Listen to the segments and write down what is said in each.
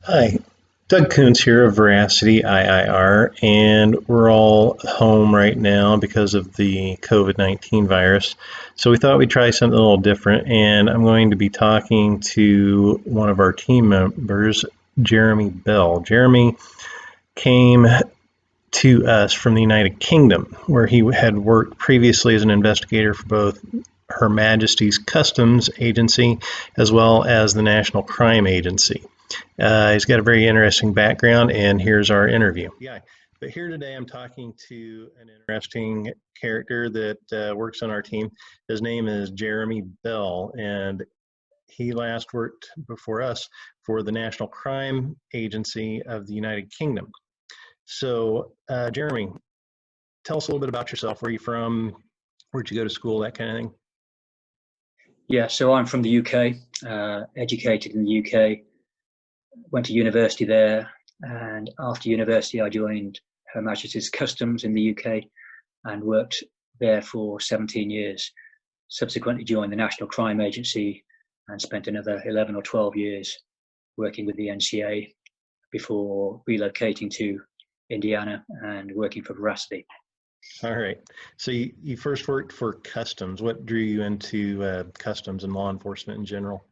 Hi, Doug Kuntz here of Veracity IIR, and we're all home right now because of the COVID-19 virus. So we thought we'd try something a little different, and I'm going to be talking to one of our team members, Jeremy Bell. Jeremy came to us from the United Kingdom, where he had worked previously as an investigator for both Her Majesty's Customs Agency as well as the National Crime Agency. He's got a very interesting background, and here's our interview. Yeah, but here today I'm talking to an interesting character that works on our team. His name is Jeremy Bell, and he last worked before us for the National Crime Agency of the United Kingdom. So, Jeremy, tell us a little bit about yourself. Where are you from? Where'd you go to school? That kind of thing. Yeah, so I'm from the UK, educated in the UK, went to university there, and after university I joined Her Majesty's Customs in the UK and worked there for 17 years. Subsequently joined the National Crime Agency and spent another 11 or 12 years working with the NCA before relocating to Indiana and working for Veracity. All right. So you first worked for Customs. What drew you into Customs and law enforcement in general?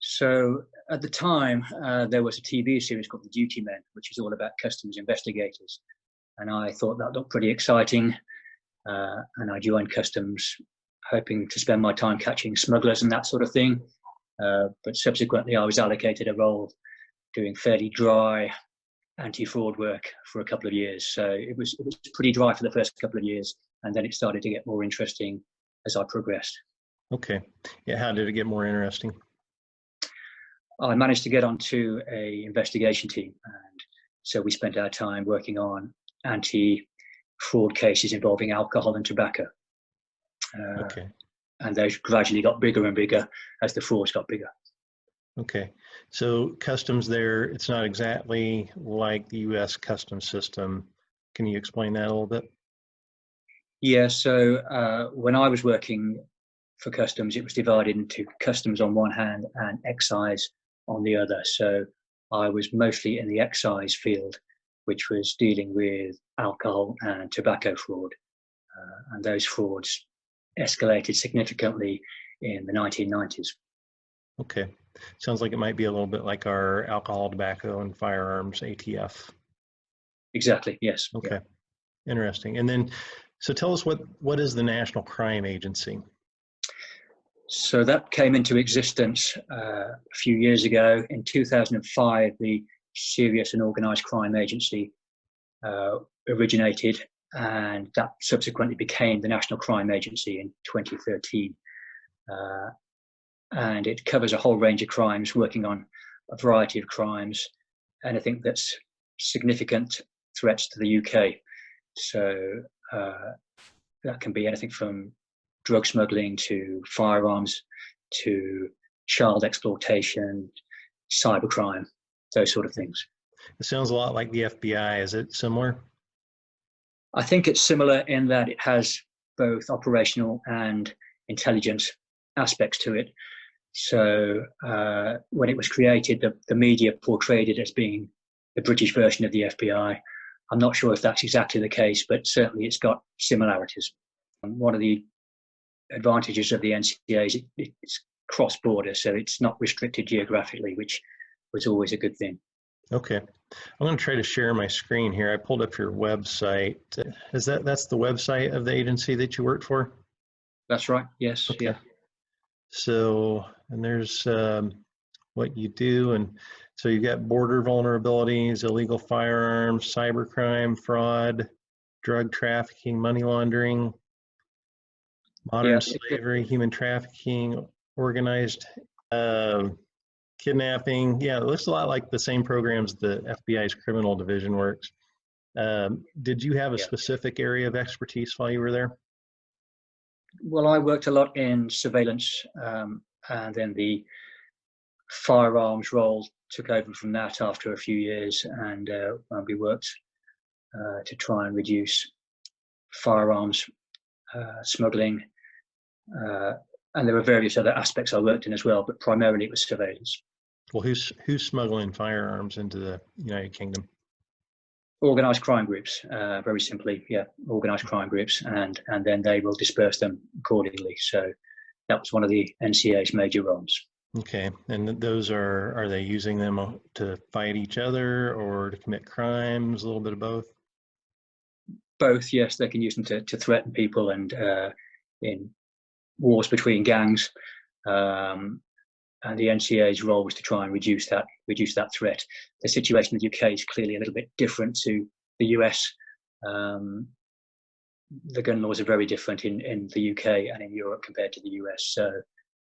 So at the time, there was a TV series called The Duty Men, which is all about customs investigators. And I thought that looked pretty exciting. And I joined Customs hoping to spend my time catching smugglers and that sort of thing. But subsequently, I was allocated a role doing fairly dry anti-fraud work for a couple of years. So it was pretty dry for the first couple of years. And then it started to get more interesting as I progressed. Okay. Yeah. How did it get more interesting? I managed to get onto a investigation team, and so we spent our time working on anti-fraud cases involving alcohol and tobacco. Okay. And those gradually got bigger and bigger as the frauds got bigger. Okay. So Customs there, it's not exactly like the US customs system. Can you explain that a little bit? Yeah, so when I was working for Customs, it was divided into Customs on one hand and Excise on the other. So I was mostly in the excise field, which was dealing with alcohol and tobacco fraud. And those frauds escalated significantly in the 1990s. Okay. Sounds like it might be a little bit like our alcohol, tobacco, and firearms ATF. Exactly, yes. Okay. Yeah. Interesting. And then, so tell us what is the National Crime Agency? So that came into existence a few years ago. In 2005, the Serious and Organised Crime Agency originated, and that subsequently became the National Crime Agency in 2013. And it covers a whole range of crimes, working on a variety of crimes, anything that's significant threats to the UK. So that can be anything from drug smuggling to firearms to child exploitation, cybercrime, those sort of things. It sounds a lot like the FBI. Is it similar? I think it's similar in that it has both operational and intelligence aspects to it. So when it was created, the media portrayed it as being the British version of the FBI. I'm not sure if that's exactly the case, but certainly it's got similarities. And one of the advantages of the NCA is it's cross-border, so it's not restricted geographically, which was always a good thing. Okay. I'm going to try to share my screen here. I pulled up your website. That's the website of the agency that you worked for? That's right. Yes. Okay. Yeah. So, and there's what you do. And so you've got border vulnerabilities, illegal firearms, cybercrime, fraud, drug trafficking, money laundering, modern slavery, human trafficking, organized kidnapping. Yeah, it looks a lot like the same programs the FBI's criminal division works. Did you have a specific area of expertise while you were there? Well, I worked a lot in surveillance, and then the firearms role took over from that after a few years, and we worked to try and reduce firearms smuggling, and there were various other aspects I worked in as well, but primarily it was surveillance. Well, who's smuggling firearms into the United Kingdom? Organized crime groups, very simply, yeah, organized crime groups, and then they will disperse them accordingly. So that was one of the NCA's major roles. Okay, and those are they using them to fight each other or to commit crimes? A little bit of both. Both, yes, they can use them to threaten people and in wars between gangs. And the NCA's role was to try and reduce that threat. The situation in the UK is clearly a little bit different to the US. The gun laws are very different in the UK and in Europe compared to the US. So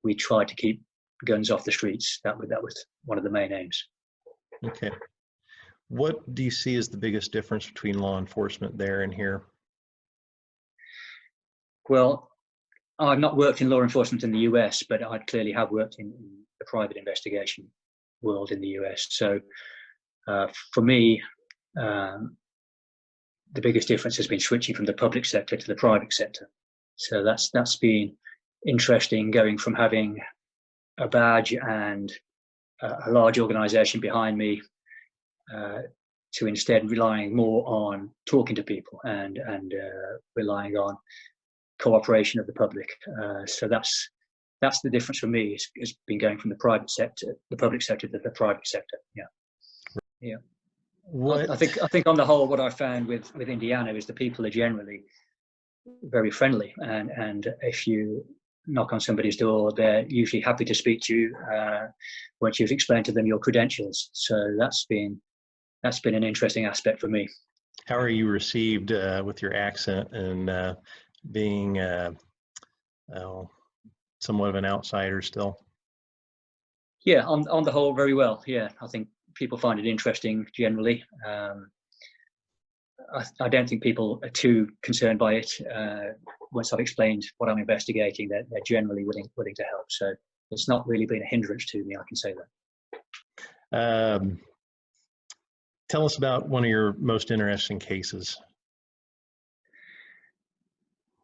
we tried to keep guns off the streets. That was one of the main aims. Okay. What do you see as the biggest difference between law enforcement there and here? Well, I've not worked in law enforcement in the US, but I clearly have worked in the private investigation world in the US. So for me, the biggest difference has been switching from the public sector to the private sector. So that's been interesting, going from having a badge and a large organization behind me to instead relying more on talking to people and relying on cooperation of the public. So that's the difference for me. It's been going from the private sector, the public sector, to the private sector. Yeah. What? I think on the whole, what I found with Indiana is the people are generally very friendly, and if you knock on somebody's door, they're usually happy to speak to you once you've explained to them your credentials. So that's been an interesting aspect for me. How are you received with your accent and being somewhat of an outsider still? Yeah, on the whole, very well. Yeah, I think people find it interesting generally. I don't think people are too concerned by it. Once I've explained what I'm investigating, they're generally willing to help. So it's not really been a hindrance to me, I can say that. Tell us about one of your most interesting cases.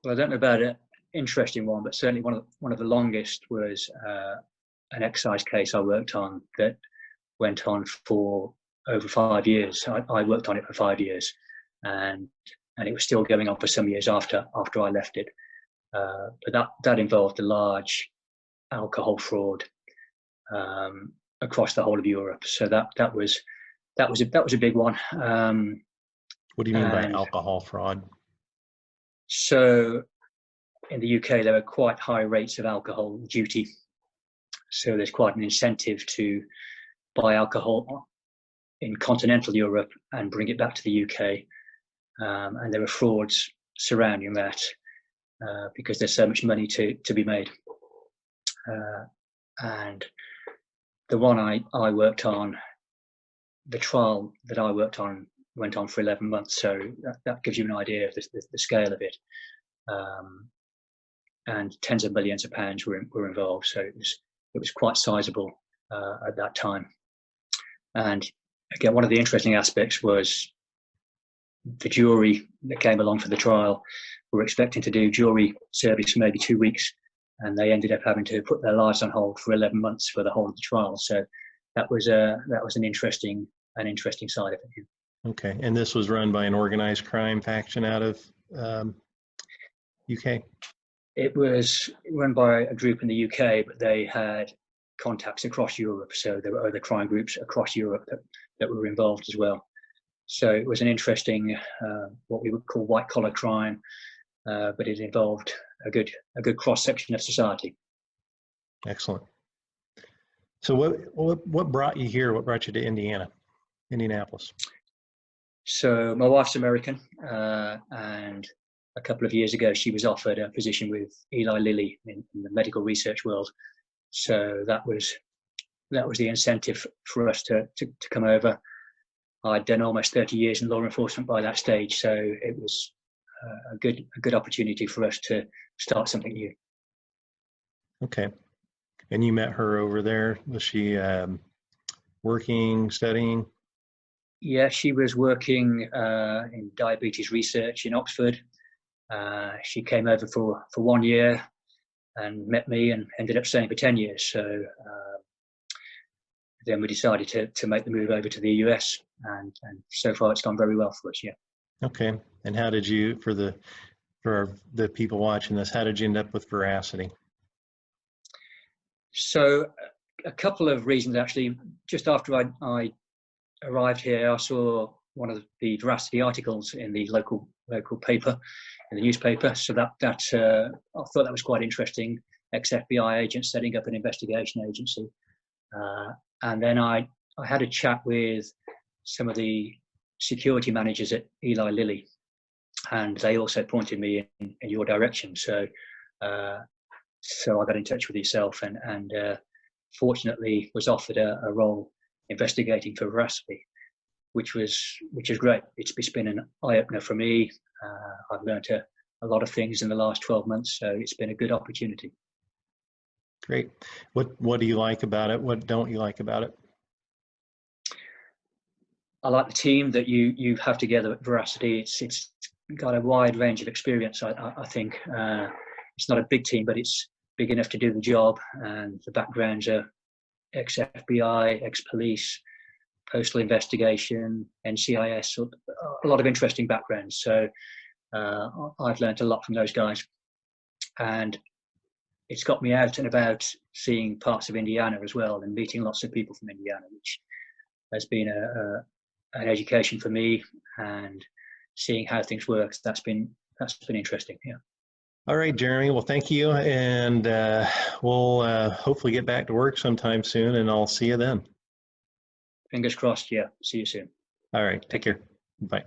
Well, I don't know about an interesting one, but certainly one of the longest was an excise case I worked on that went on for over 5 years. I worked on it for 5 years, and it was still going on for some years after I left it. But that involved a large alcohol fraud across the whole of Europe. So that was a big one. What do you mean by alcohol fraud? So in the UK, there are quite high rates of alcohol duty. So there's quite an incentive to buy alcohol in continental Europe and bring it back to the UK. And there are frauds surrounding that because there's so much money to be made. And the one I worked on, the trial that I worked on went on for 11 months. So that gives you an idea of the scale of it. And tens of millions of pounds were involved. So it was quite sizable at that time. And again, one of the interesting aspects was the jury that came along for the trial were expecting to do jury service for maybe 2 weeks, and they ended up having to put their lives on hold for 11 months for the whole of the trial. So that was an interesting side of it. Okay, and this was run by an organized crime faction out of UK? It was run by a group in the UK, but they had contacts across Europe. So there were other crime groups across Europe that were involved as well. So it was an interesting, what we would call white collar crime, but it involved a good cross section of society. Excellent. So what brought you here? What brought you to Indianapolis? So my wife's American, and a couple of years ago she was offered a position with Eli Lilly in the medical research world. So that was the incentive for us to come over. I'd done almost 30 years in law enforcement by that stage, so it was a good opportunity for us to start something new. Okay. And you met her over there. Was she working, studying? Yeah, she was working in diabetes research in Oxford. She came over for 1 year and met me and ended up staying for 10 years. So then we decided to make the move over to the US, and so far it's gone very well for us. Yeah. Okay. And how did you, for the people watching this, how did you end up with Veracity? So a couple of reasons actually. Just after I arrived here, I saw one of the Veracity articles in the local paper, in the newspaper. So that I thought that was quite interesting. Ex-FBI agent setting up an investigation agency, and then I had a chat with some of the security managers at Eli Lilly, and they also pointed me in your direction. So so I got in touch with yourself, and fortunately was offered a role investigating for Veracity, which is great. It's been an eye opener for me. I've learned a lot of things in the last 12 months, so it's been a good opportunity. Great. What do you like about it? What don't you like about it? I like the team that you have together at Veracity. It's got a wide range of experience. I think it's not a big team, but it's big enough to do the job. And the backgrounds are ex-FBI, ex-police, postal investigation, NCIS, a lot of interesting backgrounds. So I've learned a lot from those guys, and it's got me out and about seeing parts of Indiana as well, and meeting lots of people from Indiana, which has been an education for me, and seeing how things work. That's been interesting. Yeah. All right, Jeremy. Well, thank you, and we'll hopefully get back to work sometime soon, and I'll see you then. Fingers crossed. Yeah. See you soon. All right. Take care. Bye.